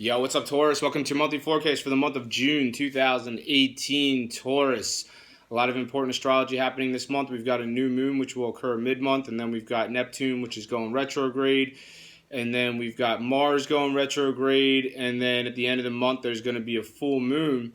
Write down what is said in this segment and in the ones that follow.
Yo, what's up, Taurus? Welcome to your monthly forecast for the month of June 2018, Taurus. A lot of important astrology happening this month. We've got a new moon, which will occur mid-month, and then we've got Neptune, which is going retrograde, and then we've got Mars going retrograde, and then at the end of the month, there's going to be a full moon,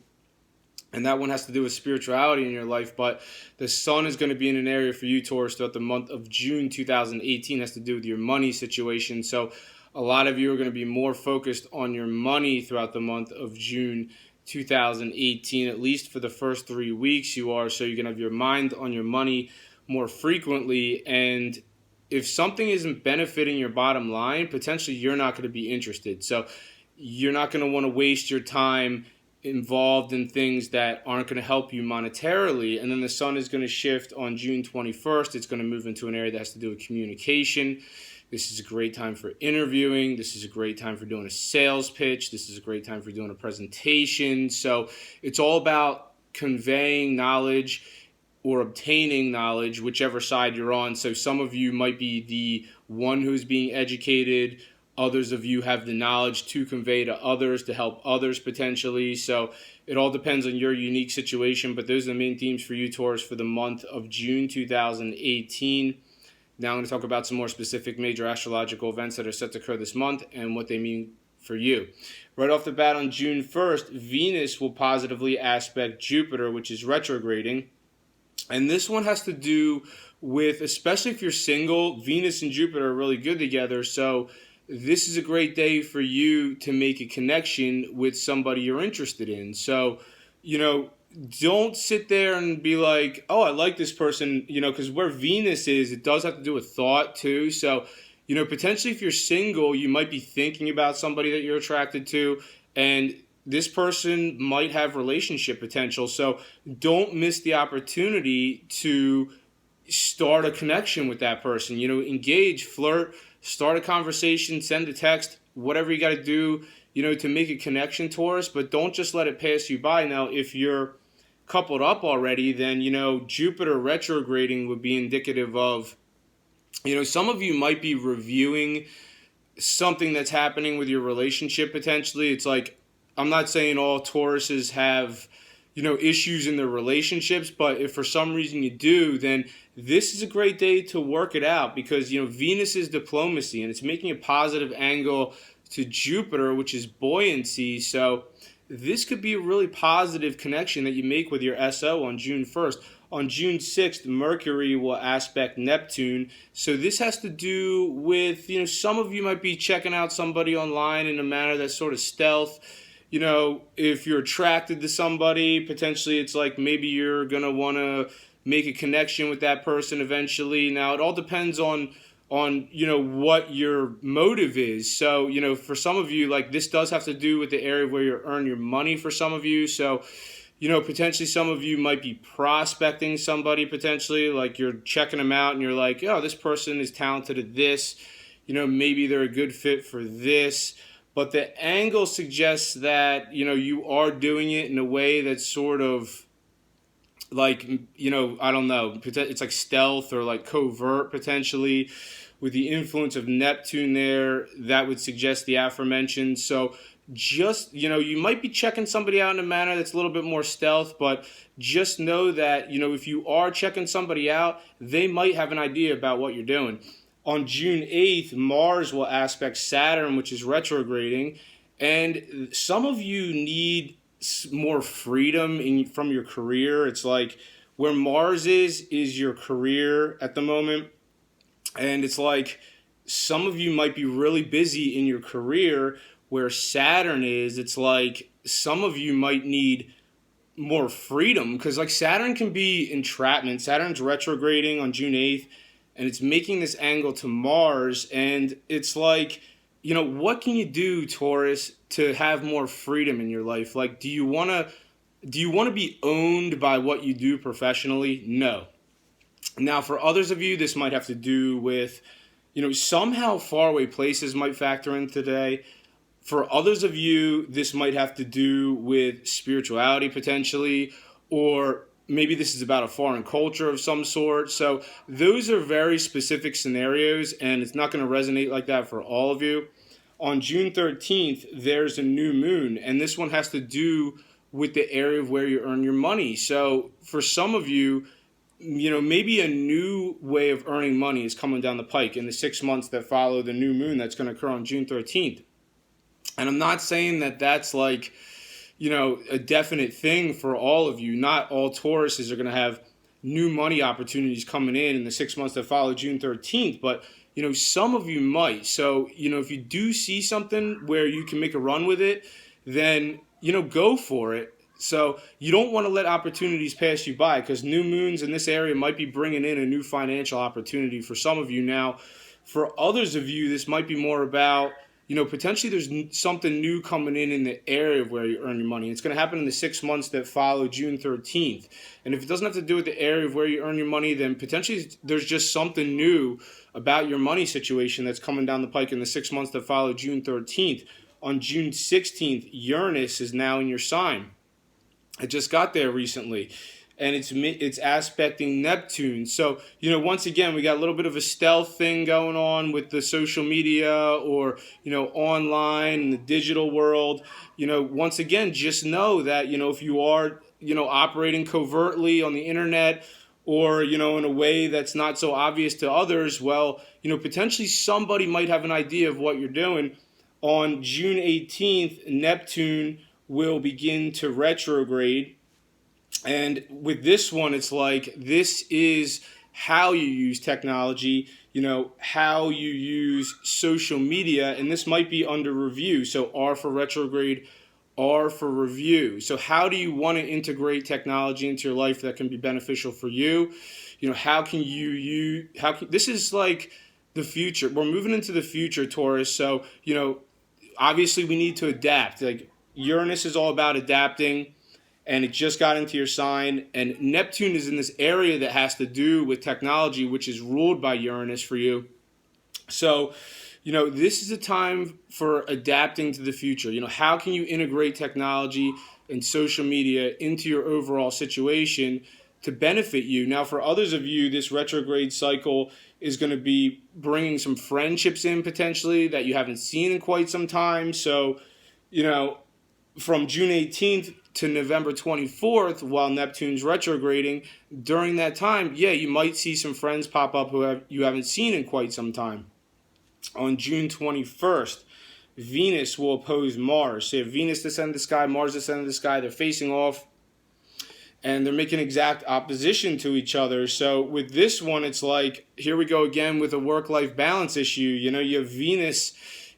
and that one has to do with spirituality in your life, but the sun is going to be in an area for you, Taurus, throughout the month of June 2018. It has to do with your money situation, so a lot of you are going to be more focused on your money throughout the month of June 2018, at least for the first 3 weeks you are. So you're going to have your mind on your money more frequently. And if something isn't benefiting your bottom line, potentially you're not going to be interested. So you're not going to want to waste your time involved in things that aren't going to help you monetarily. And then the sun is going to shift on June 21st. It's going to move into an area that has to do with communication. This is a great time for interviewing. This is a great time for doing a sales pitch. This is a great time for doing a presentation. So it's all about conveying knowledge or obtaining knowledge, whichever side you're on. So some of you might be the one who's being educated. Others of you have the knowledge to convey to others, to help others potentially. So it all depends on your unique situation. But those are the main themes for you, Taurus, for the month of June 2018. Now I'm going to talk about some more specific major astrological events that are set to occur this month and what they mean for you. Right off the bat on June 1st, Venus will positively aspect Jupiter, which is retrograding. And this one has to do with, especially if you're single, Venus and Jupiter are really good together. So this is a great day for you to make a connection with somebody you're interested in. So, don't sit there and be like, oh, I like this person, because where Venus is, it does have to do with thought too. So, potentially if you're single, you might be thinking about somebody that you're attracted to, and this person might have relationship potential. So don't miss the opportunity to start a connection with that person. Engage, flirt, start a conversation, send a text, whatever you got to do, to make a connection, Taurus, but don't just let it pass you by. Now, if you're coupled up already, then, Jupiter retrograding would be indicative of, some of you might be reviewing something that's happening with your relationship potentially. It's like, I'm not saying all Tauruses have, issues in their relationships, but if for some reason you do, then this is a great day to work it out because, Venus is diplomacy and it's making a positive angle to Jupiter, which is buoyancy. So this could be a really positive connection that you make with your SO on June 1st. On June 6th, Mercury will aspect Neptune. So this has to do with, some of you might be checking out somebody online in a manner that's sort of stealth. If you're attracted to somebody, potentially it's like maybe you're going to want to make a connection with that person eventually. Now, it all depends on what your motive is. So, for some of you, like this does have to do with the area where you earn your money for some of you. So, potentially some of you might be prospecting somebody potentially, like you're checking them out and you're like, oh, this person is talented at this, maybe they're a good fit for this. But the angle suggests that, you are doing it in a way that's sort of like, I don't know, it's like stealth or like covert potentially with the influence of Neptune there. That would suggest the aforementioned. So just, you might be checking somebody out in a manner that's a little bit more stealth, but just know that, if you are checking somebody out, they might have an idea about what you're doing. On June 8th, Mars will aspect Saturn, which is retrograding, and some of you need more freedom from your career. It's like where Mars is your career at the moment, and it's like some of you might be really busy in your career. Where Saturn is, it's like some of you might need more freedom because like Saturn can be entrapment. Saturn's retrograding on June 8th. And it's making this angle to Mars, and it's like, what can you do, Taurus, to have more freedom in your life? Like, do you want to be owned by what you do professionally? No. Now, for others of you, this might have to do with, somehow faraway places might factor in today. For others of you, this might have to do with spirituality potentially, or maybe this is about a foreign culture of some sort. So those are very specific scenarios, and it's not going to resonate like that for all of you. on June 13th, there's a new moon, and this one has to do with the area of where you earn your money. So for some of you, maybe a new way of earning money is coming down the pike in the 6 months that follow the new moon that's going to occur on June 13th. And I'm not saying that that's like, a definite thing for all of you. Not all Tauruses are going to have new money opportunities coming in the 6 months that follow June 13th, but some of you might. So, if you do see something where you can make a run with it, then, go for it. So you don't want to let opportunities pass you by, because new moons in this area might be bringing in a new financial opportunity for some of you. Now, for others of you, this might be more about, potentially there's something new coming in the area of where you earn your money. It's going to happen in the 6 months that follow June 13th. And if it doesn't have to do with the area of where you earn your money, then potentially there's just something new about your money situation that's coming down the pike in the 6 months that follow June 13th. On June 16th, Uranus is now in your sign. It just got there recently, and it's aspecting Neptune. So, once again, we got a little bit of a stealth thing going on with the social media or, online in the digital world. Once again, just know that, if you are, operating covertly on the internet or, in a way that's not so obvious to others, well, potentially somebody might have an idea of what you're doing. On June 18th, Neptune will begin to retrograde. And with this one, it's like, this is how you use technology, how you use social media, and this might be under review. So R for retrograde, R for review. So how do you want to integrate technology into your life that can be beneficial for you? This is like the future. We're moving into the future, Taurus. So, obviously we need to adapt. Like, Uranus is all about adapting, and it just got into your sign. And Neptune is in this area that has to do with technology, which is ruled by Uranus for you. So, this is a time for adapting to the future. How can you integrate technology and social media into your overall situation to benefit you? Now, for others of you, this retrograde cycle is going to be bringing some friendships in potentially that you haven't seen in quite some time. So, from June 18th to November 24th, while Neptune's retrograding, during that time, you might see some friends pop up who you haven't seen in quite some time. On June 21st, Venus will oppose Mars. So you have Venus descend the sky, Mars descend the sky. They're facing off, and they're making exact opposition to each other. So with this one, it's like, here we go again with a work-life balance issue. You have Venus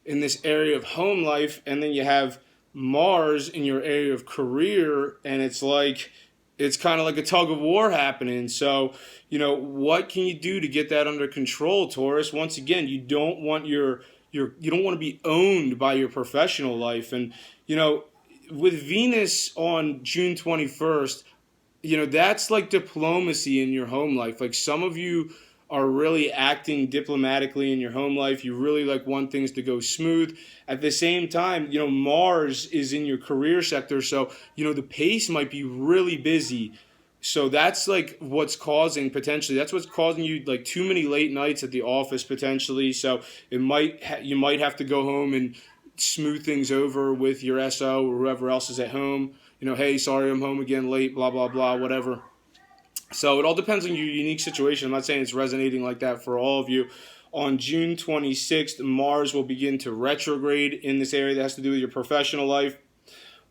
in this area of home life, and then you have Mars in your area of career, and it's like, it's kind of like a tug of war happening. So, what can you do to get that under control, Taurus? Once again, you don't want you don't want to be owned by your professional life. And, with Venus on June 21st, that's like diplomacy in your home life. Like, some of you are really acting diplomatically in your home life. You really want things to go smooth. At the same time, Mars is in your career sector. So, the pace might be really busy. So that's what's causing you too many late nights at the office potentially. So you might have to go home and smooth things over with your SO or whoever else is at home. Hey, sorry, I'm home again late, blah, blah, blah, whatever. So it all depends on your unique situation. I'm not saying it's resonating like that for all of you. On June 26th, Mars will begin to retrograde in this area that has to do with your professional life.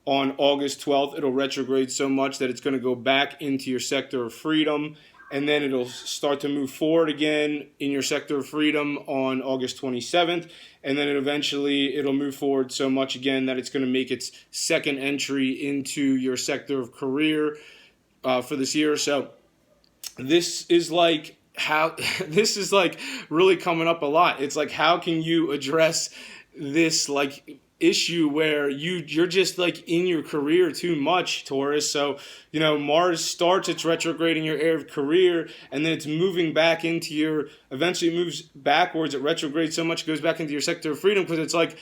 On August 12th, it'll retrograde so much that it's going to go back into your sector of freedom. And then it'll start to move forward again in your sector of freedom on August 27th. And then it'll move forward so much again that it's going to make its second entry into your sector of career for this year. So this is really coming up a lot. It's like, how can you address this issue where you're just in your career too much, Taurus? So Mars starts its retrograde in your area of career, and then it's moving back into eventually it moves backwards. It retrogrades so much it goes back into your sector of freedom, because it's like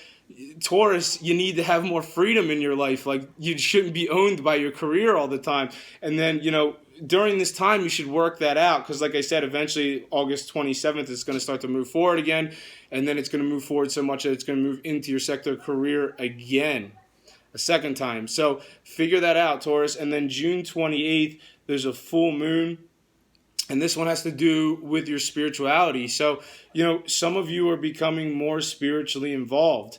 Taurus, you need to have more freedom in your life. Like, you shouldn't be owned by your career all the time. And then, during this time, you should work that out because, like I said, eventually August 27th is going to start to move forward again. And then it's going to move forward so much that it's going to move into your sector career again a second time. So figure that out, Taurus. And then June 28th, there's a full moon. And this one has to do with your spirituality. So, some of you are becoming more spiritually involved.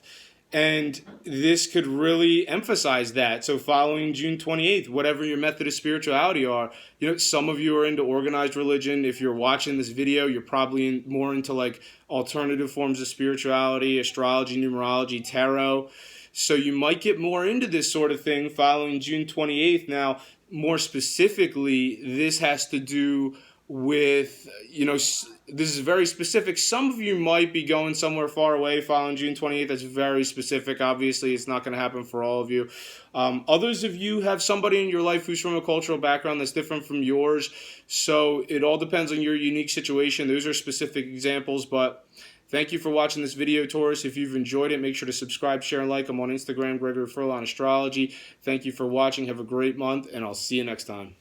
And this could really emphasize that. So following June 28th, whatever your method of spirituality are, some of you are into organized religion. If you're watching this video, you're probably more into like alternative forms of spirituality, astrology, numerology, tarot. So you might get more into this sort of thing following June 28th. Now, more specifically, this has to do with, this is very specific. Some of you might be going somewhere far away following June 28th. That's very specific. Obviously, it's not going to happen for all of you. Others of you have somebody in your life who's from a cultural background that's different from yours. So it all depends on your unique situation. Those are specific examples, but thank you for watching this video, Taurus. If you've enjoyed it, make sure to subscribe, share, and like. I'm on Instagram, Gregory Furlan Astrology. Thank you for watching. Have a great month, and I'll see you next time.